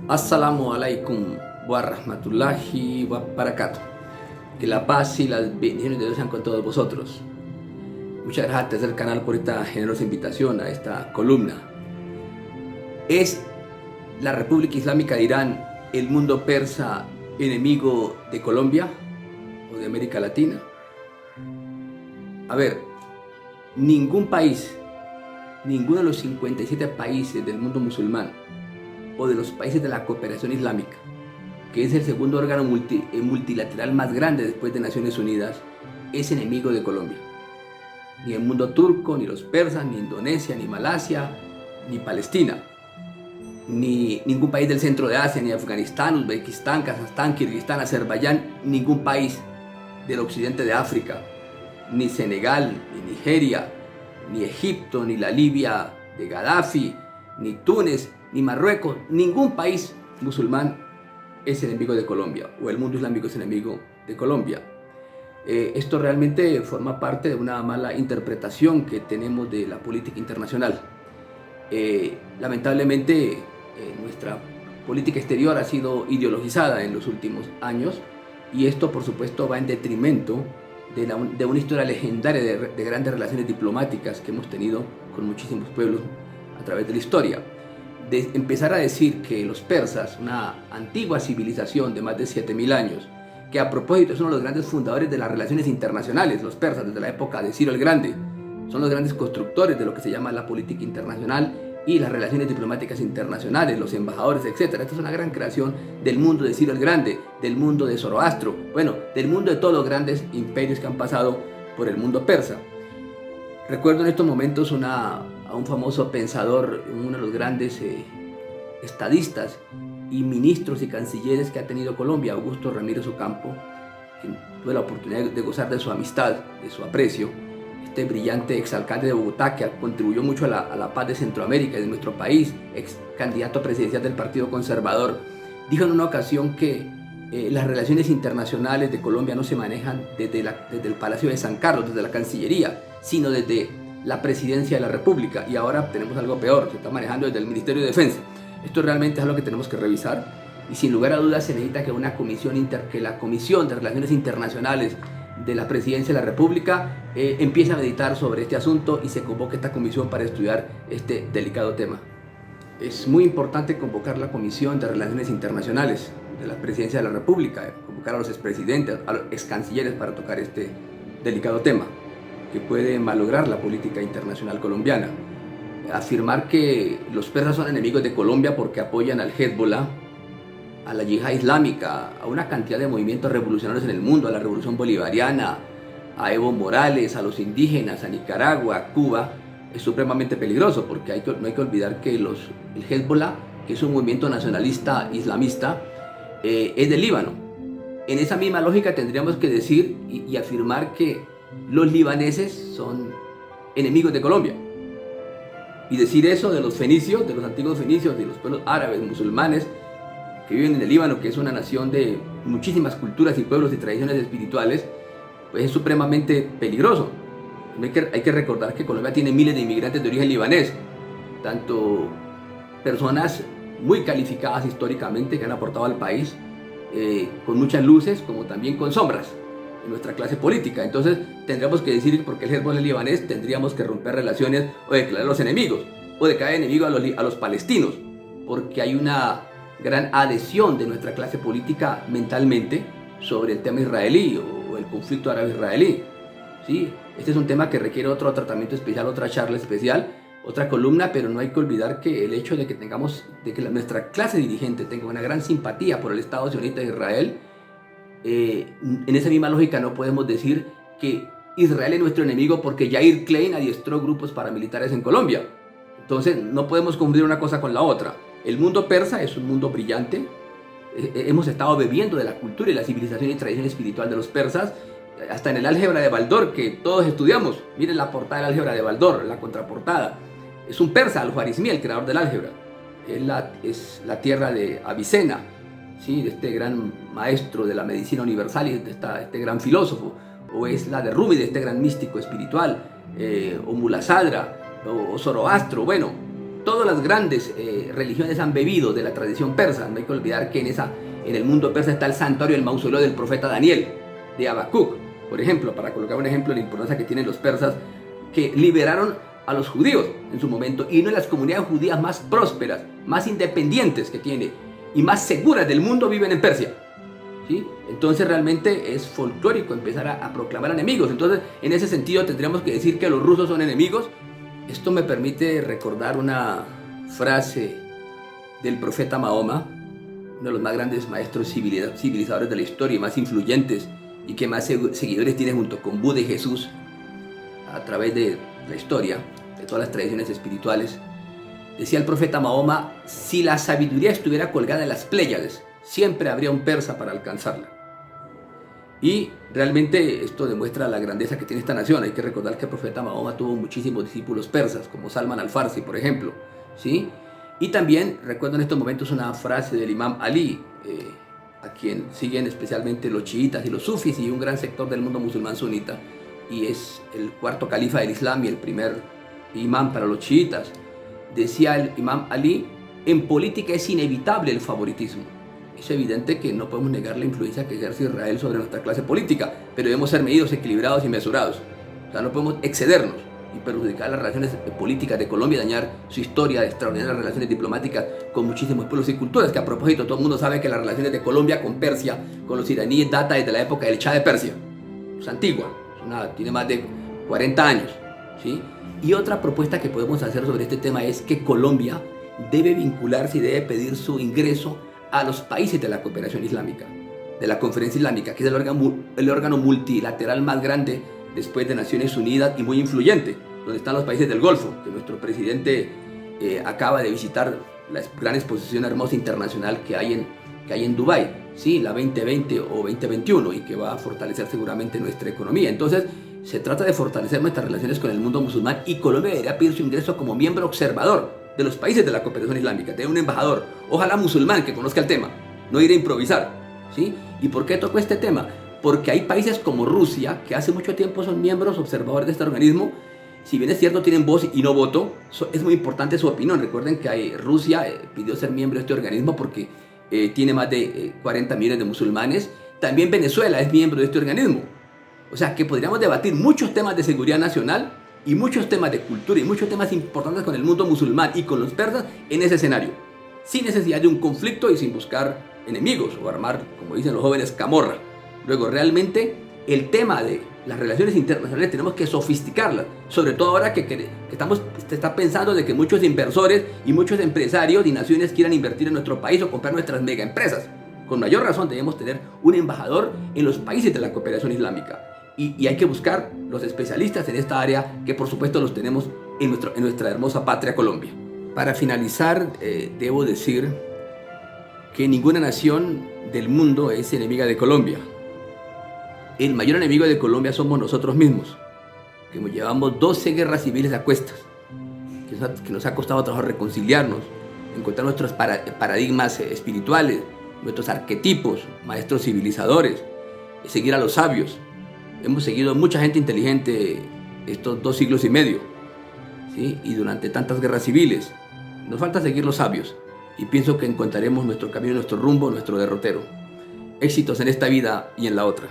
Assalamu alaikum wa rahmatullahi wa barakatuh. Que la paz y las bendiciones de Dios sean con todos vosotros. Muchas gracias al canal por esta generosa invitación a esta columna. ¿Es la República Islámica de Irán el mundo persa enemigo de Colombia o de América Latina? A ver, ningún país, ninguno de los 57 países del mundo musulmán o de los países de la cooperación islámica, que es el segundo órgano multilateral más grande después de Naciones Unidas, es enemigo de Colombia. Ni el mundo turco, ni los persas, ni Indonesia, ni Malasia, ni Palestina, ni ningún país del centro de Asia, ni Afganistán, Uzbekistán, Kazajstán, Kirguistán, Azerbaiyán, ningún país del occidente de África, ni Senegal, ni Nigeria, ni Egipto, ni la Libia de Gaddafi, ni Túnez, ni Marruecos, ningún país musulmán es enemigo de Colombia, o el mundo islámico es enemigo de Colombia. Esto realmente forma parte de una mala interpretación que tenemos de la política internacional. Lamentablemente, nuestra política exterior ha sido ideologizada en los últimos años, y esto por supuesto va en detrimento de una historia legendaria de grandes relaciones diplomáticas que hemos tenido con muchísimos pueblos a través de la historia. De empezar a decir que los persas, una antigua civilización de más de 7000 años, que a propósito son uno de los grandes fundadores de las relaciones internacionales, los persas desde la época de Ciro el Grande, son los grandes constructores de lo que se llama la política internacional y las relaciones diplomáticas internacionales, los embajadores, etc. Esta es una gran creación del mundo de Ciro el Grande, del mundo de Zoroastro, bueno, del mundo de todos los grandes imperios que han pasado por el mundo persa. Recuerdo en estos momentos a un famoso pensador, uno de los grandes estadistas y ministros y cancilleres que ha tenido Colombia, Augusto Ramírez Ocampo, que tuve la oportunidad de gozar de su amistad, de su aprecio, este brillante exalcalde de Bogotá que contribuyó mucho a la paz de Centroamérica y de nuestro país, ex candidato presidencial del Partido Conservador, dijo en una ocasión que las relaciones internacionales de Colombia no se manejan desde el Palacio de San Carlos, desde la Cancillería, sino desde la Presidencia de la República, y ahora tenemos algo peor, se está manejando desde el Ministerio de Defensa. Esto realmente es algo que tenemos que revisar, y sin lugar a dudas se necesita que la Comisión de Relaciones Internacionales de la Presidencia de la República empiece a meditar sobre este asunto y se convoque esta comisión para estudiar este delicado tema. Es muy importante convocar la Comisión de Relaciones Internacionales de la Presidencia de la República, convocar a los expresidentes, a los excancilleres para tocar este delicado tema que puede malograr la política internacional colombiana. Afirmar que los persas son enemigos de Colombia porque apoyan al Hezbollah, a la yihad islámica, a una cantidad de movimientos revolucionarios en el mundo, a la revolución bolivariana, a Evo Morales, a los indígenas, a Nicaragua, a Cuba, es supremamente peligroso, porque no hay que olvidar que el Hezbollah, que es un movimiento nacionalista islamista, es del Líbano. En esa misma lógica tendríamos que decir y afirmar que los libaneses son enemigos de Colombia. Y decir eso de los fenicios, de los antiguos fenicios, de los pueblos árabes, musulmanes, que viven en el Líbano, que es una nación de muchísimas culturas y pueblos y tradiciones espirituales, pues es supremamente peligroso. Hay que recordar que Colombia tiene miles de inmigrantes de origen libanés, tanto personas muy calificadas históricamente que han aportado al país, con muchas luces como también con sombras en nuestra clase política. Entonces tendríamos que decir que porque el Hezbollah es libanés tendríamos que romper relaciones o declararlos enemigos o declarar enemigos a los palestinos, porque hay una gran adhesión de nuestra clase política mentalmente sobre el tema israelí o el conflicto árabe-israelí. ¿Sí? Este es un tema que requiere otro tratamiento especial, otra charla especial, otra columna, pero no hay que olvidar que el hecho de que nuestra clase dirigente tenga una gran simpatía por el Estado sionista de Israel, en esa misma lógica no podemos decir que Israel es nuestro enemigo porque Yair Klein adiestró grupos paramilitares en Colombia. Entonces no podemos confundir una cosa con la otra. El mundo persa es un mundo brillante. Hemos estado bebiendo de la cultura y la civilización y tradición espiritual de los persas, hasta en el álgebra de Baldor que todos estudiamos. Miren la portada del álgebra de Baldor, la contraportada. Es un persa, Al-Juarizmi, el creador del álgebra. Es la tierra de Avicena, ¿sí? De este gran maestro de la medicina universal y de este gran filósofo. O es la de Rumi, de este gran místico espiritual, o Mulasadra, o Zoroastro, bueno, todas las grandes religiones han bebido de la tradición persa. No hay que olvidar que en el mundo persa está el santuario, el mausoleo del profeta Daniel, de Habacuc, por ejemplo, para colocar un ejemplo de la importancia que tienen los persas, que liberaron a los judíos en su momento, y una de las comunidades judías más prósperas, más independientes que tiene y más seguras del mundo viven en Persia. ¿Sí? Entonces realmente es folclórico empezar a proclamar enemigos. Entonces, en ese sentido tendríamos que decir que los rusos son enemigos. Esto me permite recordar una frase del profeta Mahoma, uno de los más grandes maestros civilizadores de la historia y más influyentes, y que más seguidores tiene junto con Buda y Jesús a través de la historia, de todas las tradiciones espirituales. Decía el profeta Mahoma: si la sabiduría estuviera colgada en las Pléyades, siempre habría un persa para alcanzarla. Y realmente esto demuestra la grandeza que tiene esta nación. Hay que recordar que el profeta Mahoma tuvo muchísimos discípulos persas, como Salman al-Farsi, por ejemplo, ¿sí? Y también recuerdo en estos momentos una frase del imam Ali, a quien siguen especialmente los chiitas y los sufis y un gran sector del mundo musulmán sunita, y es el cuarto califa del Islam y el primer imam para los chiitas. Decía el imam Ali: en política es inevitable el favoritismo. Es evidente que no podemos negar la influencia que ejerce Israel sobre nuestra clase política, pero debemos ser medidos, equilibrados y mesurados. O sea, no podemos excedernos y perjudicar las relaciones políticas de Colombia, dañar su historia de extraordinarias relaciones diplomáticas con muchísimos pueblos y culturas, que a propósito todo el mundo sabe que las relaciones de Colombia con Persia, con los iraníes, data desde la época del Shah de Persia. Es antigua, tiene más de 40 años, ¿sí? Y otra propuesta que podemos hacer sobre este tema es que Colombia debe vincularse y debe pedir su ingreso a los países de la cooperación islámica, de la Conferencia Islámica, que es el órgano multilateral más grande después de Naciones Unidas y muy influyente, donde están los países del Golfo, que nuestro presidente acaba de visitar la gran exposición hermosa internacional que hay en Dubái, ¿sí? La 2020 o 2021, y que va a fortalecer seguramente nuestra economía. Entonces, se trata de fortalecer nuestras relaciones con el mundo musulmán, y Colombia debería pedir su ingreso como miembro observador de los países de la cooperación islámica, tener un embajador, ojalá musulmán, que conozca el tema, no ir a improvisar, ¿sí? ¿Y por qué tocó este tema? Porque hay países como Rusia, que hace mucho tiempo son miembros observadores de este organismo. Si bien es cierto, tienen voz y no voto, es muy importante su opinión. Recuerden que Rusia pidió ser miembro de este organismo porque tiene más de 40 millones de musulmanes. También Venezuela es miembro de este organismo. O sea que podríamos debatir muchos temas de seguridad nacional y muchos temas de cultura y muchos temas importantes con el mundo musulmán y con los persas en ese escenario, sin necesidad de un conflicto y sin buscar enemigos o armar, como dicen los jóvenes, camorra. Luego, realmente el tema de las relaciones internacionales tenemos que sofisticarlas, sobre todo ahora que se está pensando de que muchos inversores y muchos empresarios y naciones quieran invertir en nuestro país o comprar nuestras mega empresas. Con mayor razón debemos tener un embajador en los países de la cooperación islámica. Y hay que buscar los especialistas en esta área, que por supuesto los tenemos en nuestra hermosa patria Colombia. Para finalizar, debo decir que ninguna nación del mundo es enemiga de Colombia. El mayor enemigo de Colombia somos nosotros mismos, que llevamos 12 guerras civiles a cuestas, que nos ha costado trabajo reconciliarnos, encontrar nuestros paradigmas espirituales, nuestros arquetipos, maestros civilizadores, seguir a los sabios. Hemos seguido mucha gente inteligente estos 2 siglos y medio, ¿sí? Y durante tantas guerras civiles. Nos falta seguir los sabios, y pienso que encontraremos nuestro camino, nuestro rumbo, nuestro derrotero. Éxitos en esta vida y en la otra.